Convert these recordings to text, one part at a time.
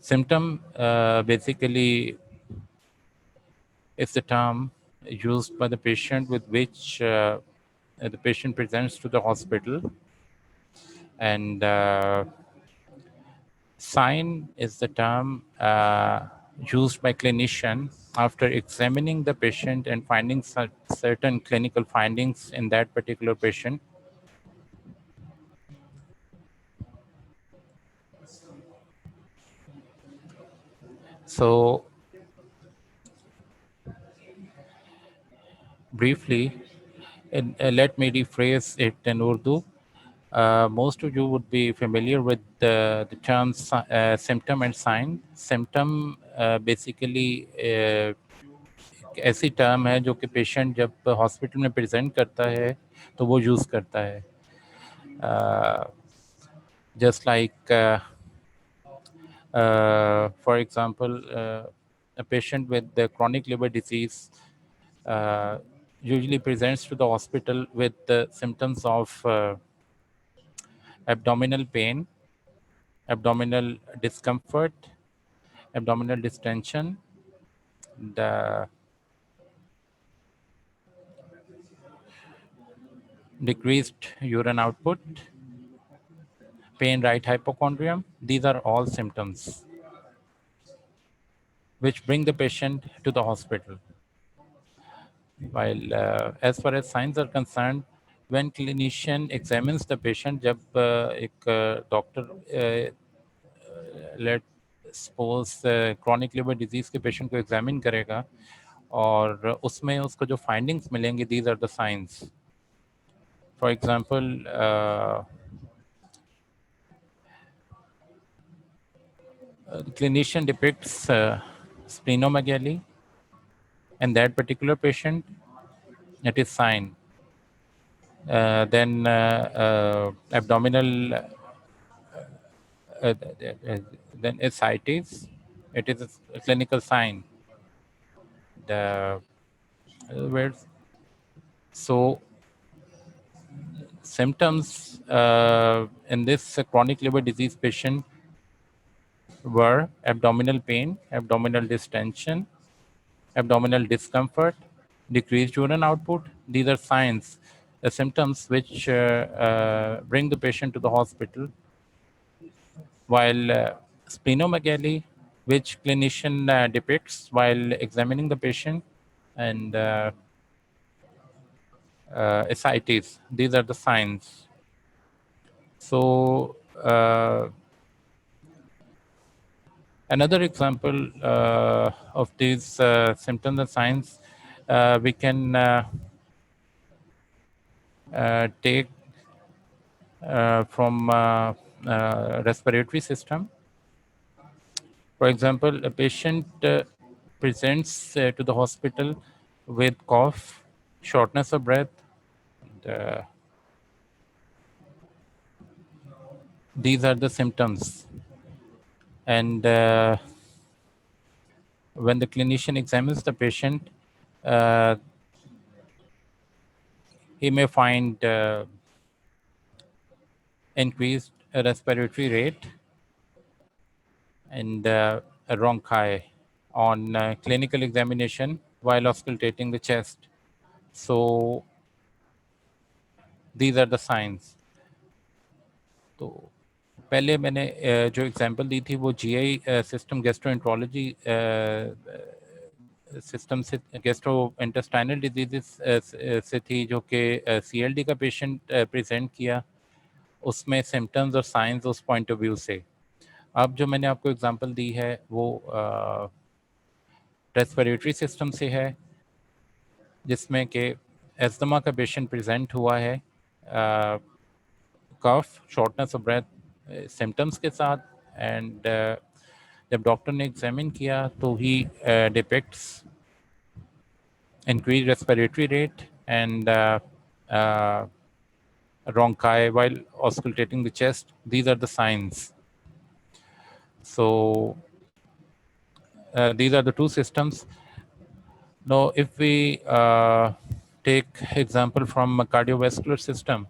Symptom basically is the term used by the patient with which the patient presents to the hospital, and sign is the term used by clinician after examining the patient and finding certain clinical findings in that particular patient. So briefly, let me rephrase it in Urdu. Most of you would be familiar with the terms symptom and sign. Symptom basically एक ऐसी term है जो कि patient जब hospital में present करता है तो वो यूज़ करता है, just like for example, a patient with the chronic liver disease usually presents to the hospital with the symptoms of abdominal pain, abdominal discomfort, abdominal distension, the decreased urine output, pain right hypochondrium. These are all symptoms which bring the patient to the hospital. While as far as signs are concerned, when clinician examines the patient, जब एक doctor let suppose chronic liver disease के patient को examine करेगा और उसमें उसको जो findings मिलेंगे, these are the signs. For example, the clinician depicts splenomegaly in that particular patient. It is sign. Then abdominal, then ascites. It is a clinical sign. The words. So symptoms in this chronic liver disease patient were abdominal pain, abdominal distension, abdominal discomfort, decreased urine output. These are signs, the symptoms which bring the patient to the hospital. While splenomegaly, which clinician depicts while examining the patient, and ascites, these are the signs. So another example of these symptoms and signs we can take from respiratory system. For example, a patient presents to the hospital with cough, shortness of breath. And, these are the symptoms. And when the clinician examines the patient, he may find increased respiratory rate and a bronchi on clinical examination while auscultating the chest. So these are the signs. तो पहले मैंने जो example दी थी वो GI system gastroenterology system से gastro intestinal diseases से थी, जो कि सीएलडी का पेशेंट प्रेजेंट किया, उसमें सिम्टम्स और साइंस उस पॉइंट ऑफ व्यू से. अब जो मैंने आपको एग्जांपल दी है वो रेस्पिरेटरी सिस्टम से है, जिसमें कि एस्थमा का पेशेंट प्रेजेंट हुआ है कफ, शॉर्टनेस ऑफ ब्रेथ सिम्टम्स के साथ. एंड जब डॉक्टर ने एग्जामिन किया तो ही depicts increased respiratory rate and bronchi while auscultating the chest. These are the signs. So these are the two systems. Now, if we take example from a cardiovascular system,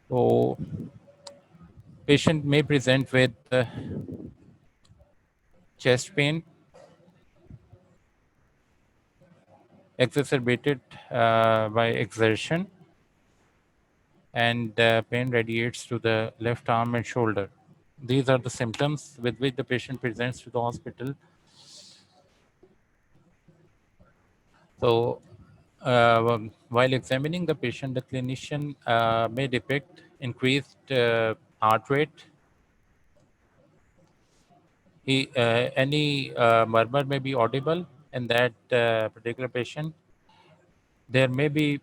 so Patient may present with chest pain exacerbated by exertion, and pain radiates to the left arm and shoulder. These are the symptoms with which the patient presents to the hospital. So, while examining the patient, the clinician may depict increased heart rate. Any murmur may be audible in that particular patient. There may be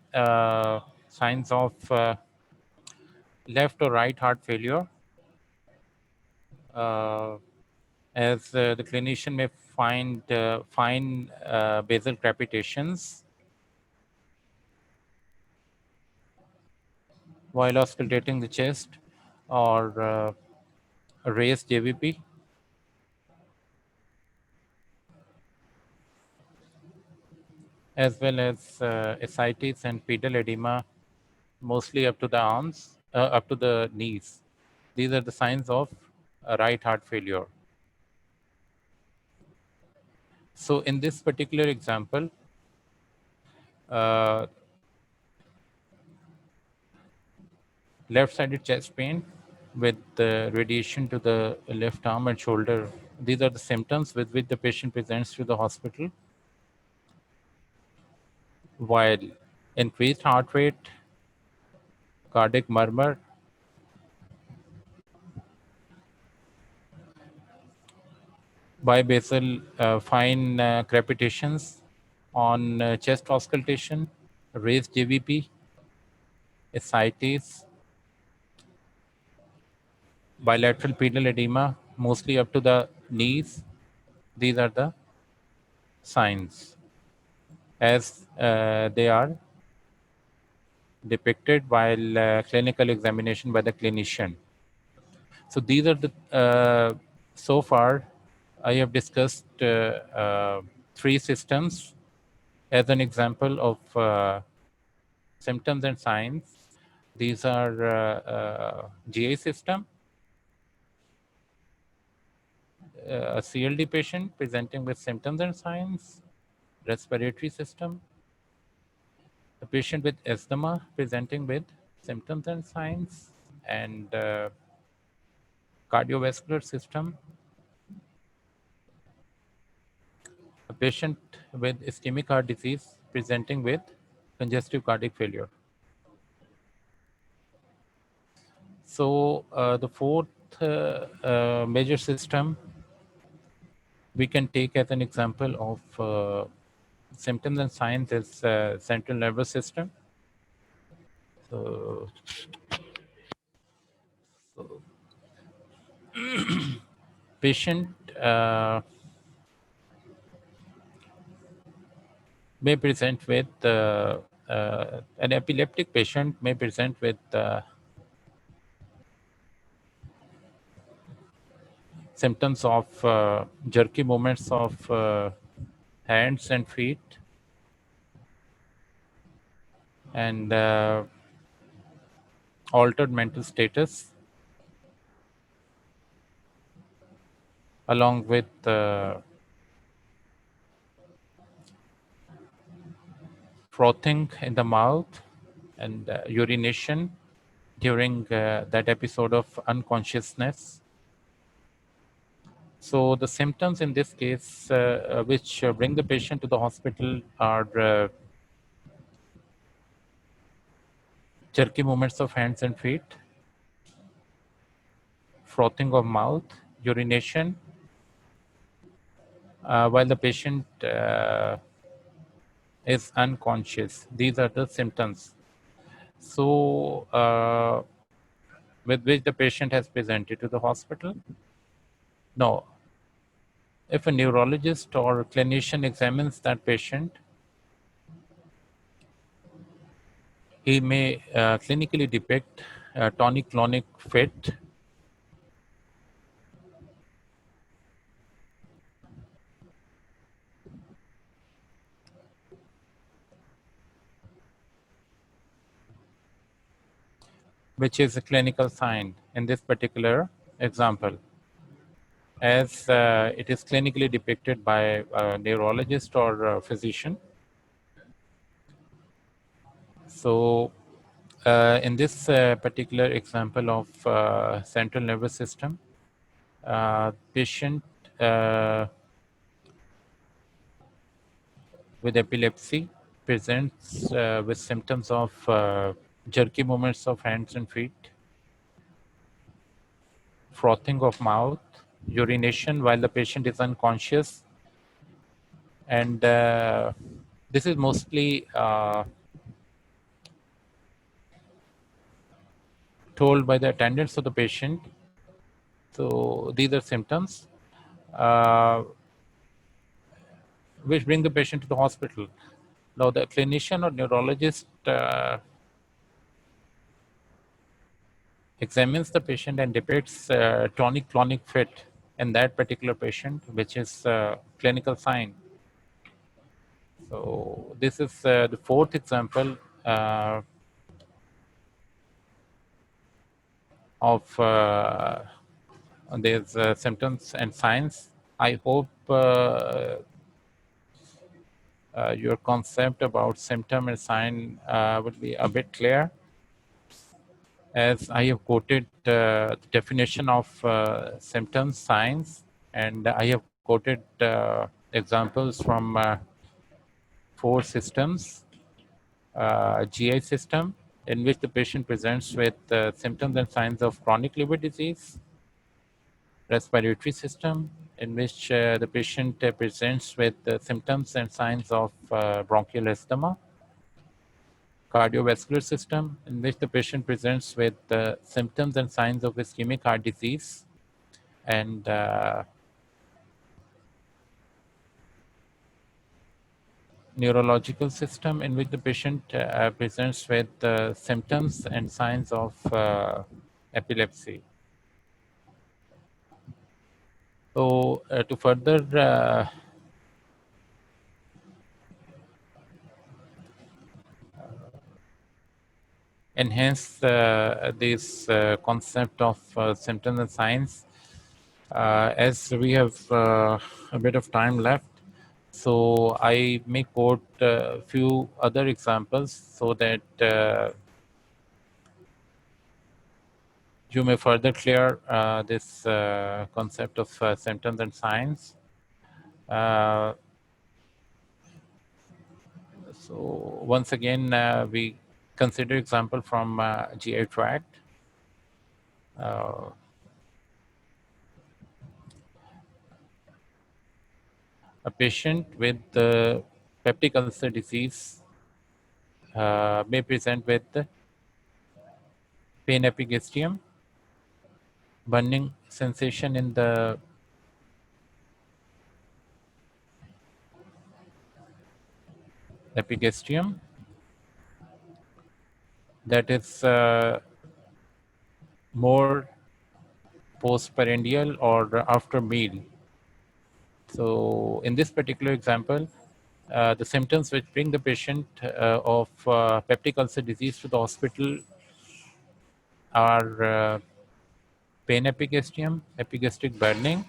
signs of left or right heart failure, uh, as the clinician may find fine basal crepitations while auscultating the chest, or a raised JVP, as well as ascites and pedal edema, mostly up to the arms, up to the knees. These are the signs of right heart failure. So in this particular example, uh, left-sided chest pain with radiation to the left arm and shoulder. These are the symptoms with which the patient presents to the hospital, while increased heart rate, cardiac murmur, bibasal fine crepitations on chest auscultation, raised JVP, ascites, bilateral pedal edema, mostly up to the knees. These are the signs as they are depicted while clinical examination by the clinician. So these are the so far I have discussed three systems as an example of symptoms and signs. These are GI system, a CLD patient presenting with symptoms and signs, respiratory system, a patient with asthma presenting with symptoms and signs, and cardiovascular system, a patient with ischemic heart disease presenting with congestive cardiac failure. So the fourth major system we can take as an example of symptoms and signs is central nervous system. So, so patient may present with an epileptic patient may present with symptoms of jerky movements of hands and feet, and altered mental status, along with frothing in the mouth and urination during that episode of unconsciousness. So the symptoms in this case, which bring the patient to the hospital, are jerky movements of hands and feet, frothing of mouth, urination, while the patient is unconscious. These are the symptoms. So, with which the patient has presented to the hospital. No, if a neurologist or clinician examines that patient, he may clinically depict tonic-clonic fit, which is a clinical sign in this particular example, as it is clinically depicted by a neurologist or a physician. So in this particular example of central nervous system, patient with epilepsy presents with symptoms of jerky movements of hands and feet, frothing of mouth, urination while the patient is unconscious, and this is mostly told by the attendants of the patient. So these are symptoms uh, which bring the patient to the hospital. Now the clinician or neurologist examines the patient and depicts tonic-clonic fit in that particular patient, which is a clinical sign. So this is the fourth example of these symptoms and signs. I hope your concept about symptom and sign would be a bit clear, as I have quoted the definition of symptoms, signs, and I have quoted examples from four systems. GI system, in which the patient presents with symptoms and signs of chronic liver disease. Respiratory system, in which the patient presents with symptoms and signs of bronchial asthma. Cardiovascular system, in which the patient presents with symptoms and signs of ischemic heart disease. And neurological system, in which the patient presents with symptoms and signs of epilepsy. So to further enhance this concept of symptoms and signs, as we have a bit of time left, so I may quote a few other examples so that you may further clear this concept of symptoms and signs. Uh, so once again, we consider example from GI tract. A patient with peptic ulcer disease may present with pain epigastrium, burning sensation in the epigastrium that is more postprandial or after meal. So in this particular example, the symptoms which bring the patient of peptic ulcer disease to the hospital are pain epigastrium, epigastric burning,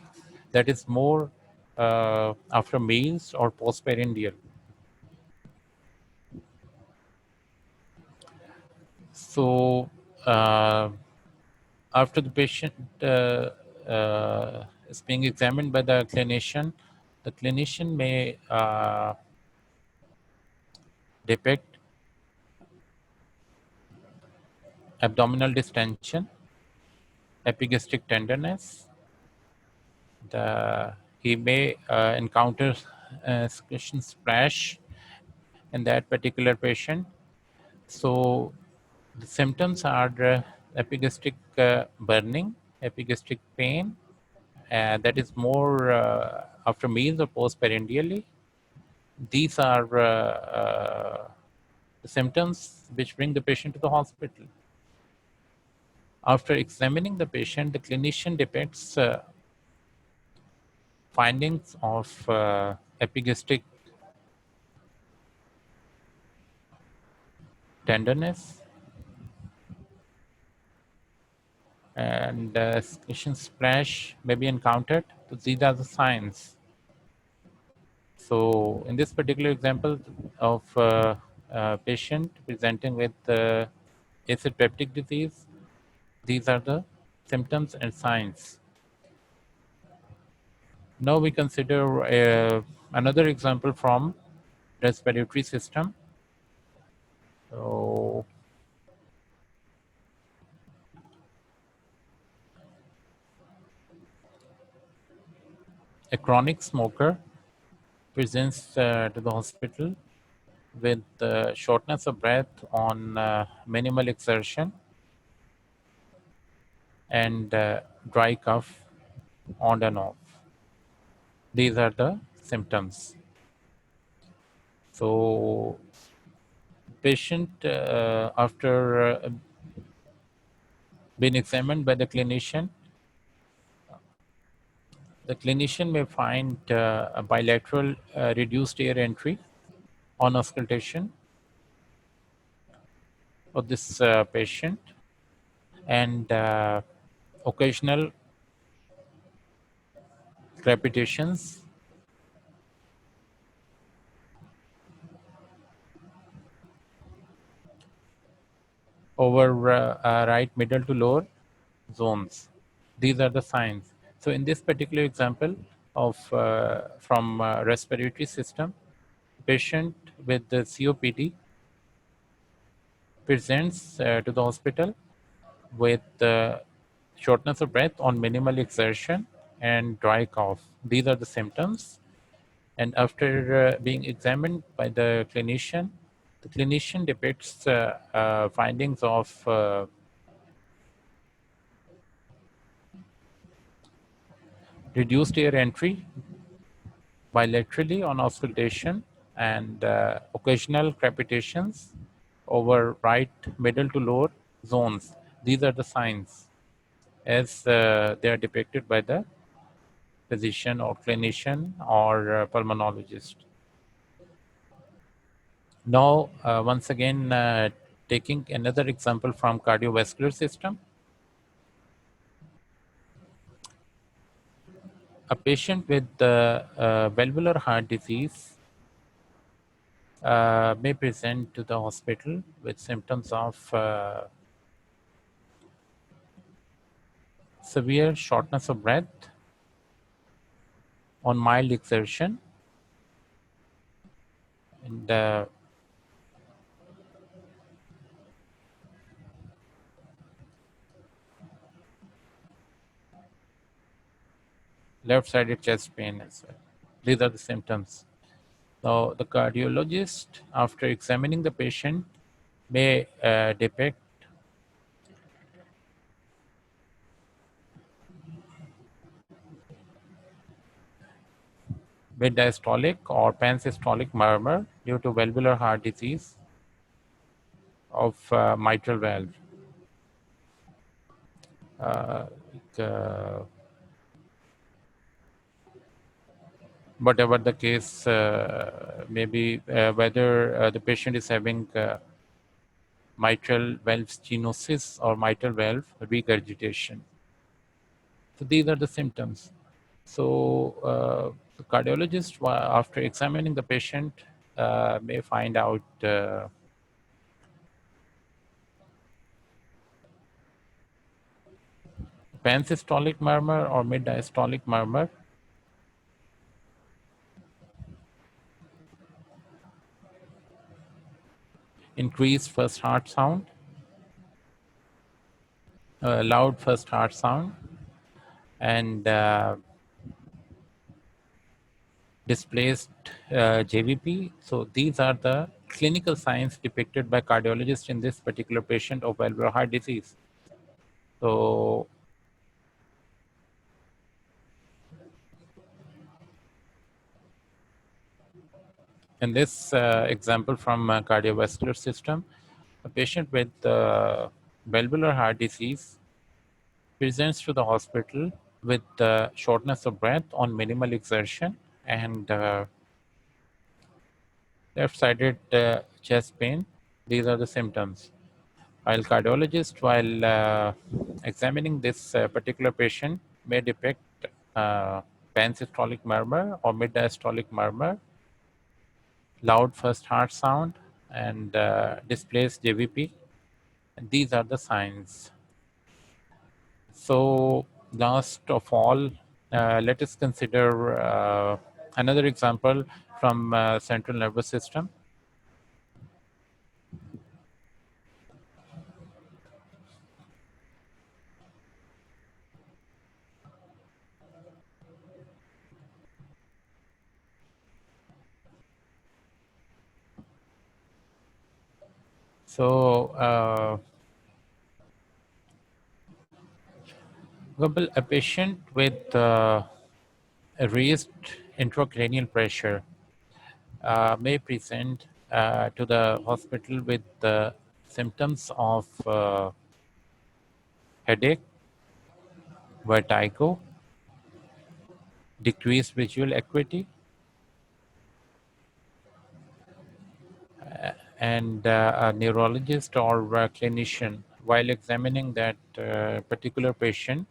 that is more after meals or postprandial. So after the patient is being examined by the clinician may depict abdominal distension, epigastric tenderness. He may encounter secretion splash in that particular patient. So the symptoms are epigastric burning, epigastric pain, that is more after meals or postprandially. These are the symptoms which bring the patient to the hospital. After examining the patient, the clinician depicts findings of epigastric tenderness, and escalation splash may be encountered. So these are the signs. So in this particular example of a patient presenting with acid peptic disease, these are the symptoms and signs. Now we consider another example from respiratory system. So a chronic smoker presents to the hospital with shortness of breath on minimal exertion and dry cough on and off. These are the symptoms. So patient after being examined by the clinician may find a bilateral reduced air entry on auscultation of this patient and occasional crepitations over right middle to lower zones. These are the signs. So in this particular example of from respiratory system, patient with the COPD presents to the hospital with shortness of breath on minimal exertion and dry cough. These are the symptoms. And after being examined by the clinician depicts findings of reduced air entry bilaterally on auscultation and occasional crepitations over right, middle to lower zones. These are the signs as they are depicted by the physician or clinician or pulmonologist. Now, once again, taking another example from cardiovascular system, a patient with valvular heart disease may present to the hospital with symptoms of severe shortness of breath on mild exertion and left-sided chest pain as well. These are the symptoms. Now, the cardiologist, after examining the patient, may depict mid-diastolic or pansystolic murmur due to valvular heart disease of mitral valve. Uh, uh, Whatever the case maybe, whether the patient is having mitral valve stenosis or mitral valve regurgitation. So these are the symptoms. So the cardiologist, after examining the patient, may find out pansystolic murmur or mid-diastolic murmur, increased first heart sound, loud first heart sound, and displaced JVP. So these are the clinical signs depicted by cardiologists in this particular patient of valvular heart disease. So in this example from cardiovascular system, a patient with valvular heart disease presents to the hospital with shortness of breath on minimal exertion and left-sided chest pain. These are the symptoms. While cardiologist, while examining this particular patient, may detect pansystolic murmur or mid-diastolic murmur, loud first heart sound, and displaced JVP. And these are the signs. So last of all, let us consider another example from central nervous system. So a patient with a raised intracranial pressure may present to the hospital with the symptoms of headache, vertigo, decreased visual acuity, and a neurologist or a clinician, while examining that particular patient,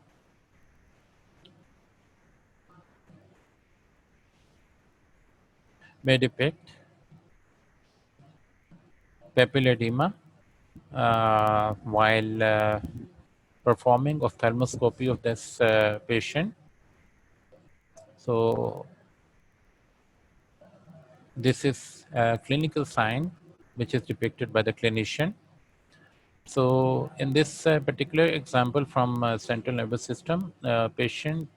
may depict papilledema while performing ophthalmoscopy of this patient. So this is a clinical sign which is depicted by the clinician. So in this particular example from central nervous system, patient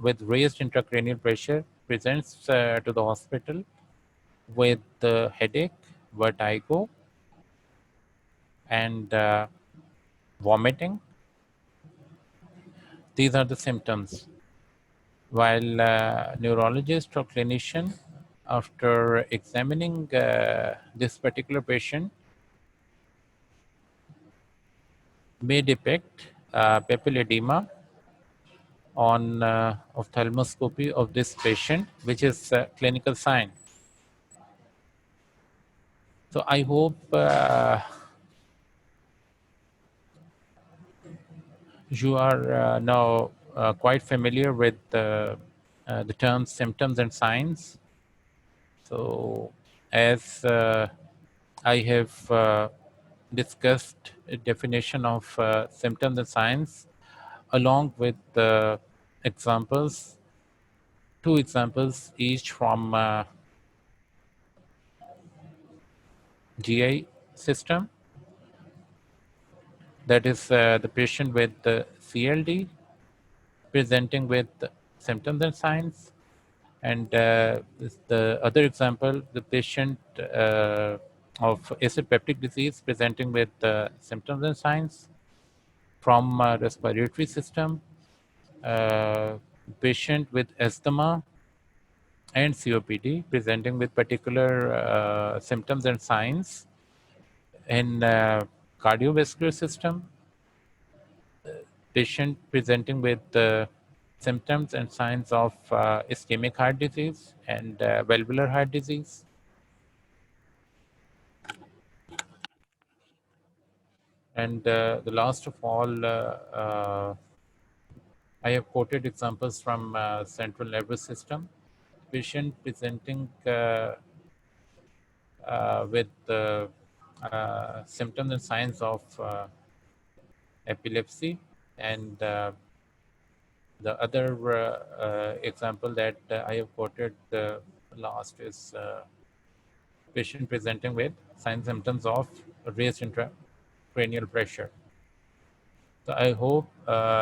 with raised intracranial pressure presents to the hospital with headache, vertigo, and vomiting. These are the symptoms. While neurologist or clinician, after examining this particular patient, may depict papilledema on ophthalmoscopy of this patient, which is a clinical sign. So I hope you are now quite familiar with the terms symptoms and signs. So as I have discussed a definition of symptoms and signs along with examples, two examples each from GI system. That is the patient with CLD presenting with symptoms and signs. And the other example, the patient of acid peptic disease presenting with symptoms and signs from respiratory system, patient with asthma and COPD presenting with particular symptoms and signs in cardiovascular system, patient presenting with symptoms and signs of ischemic heart disease and valvular heart disease. And the last of all, I have quoted examples from central nervous system, patient presenting with symptoms and signs of epilepsy, and the other example that I have quoted last is patient presenting with signs and symptoms of raised intracranial pressure. So I hope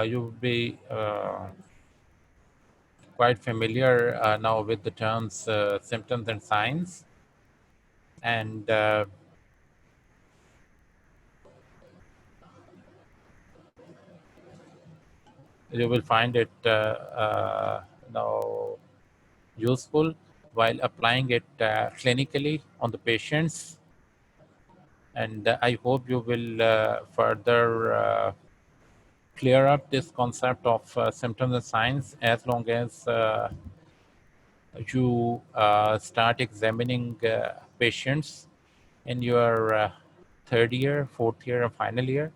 you will be quite familiar now with the terms symptoms and signs, and you will find it now useful while applying it clinically on the patients. And I hope you will further clear up this concept of symptoms and signs as long as you start examining patients in your third year, fourth year, or final year.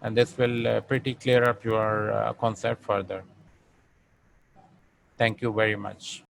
And this will pretty clear up your concept further. Thank you very much.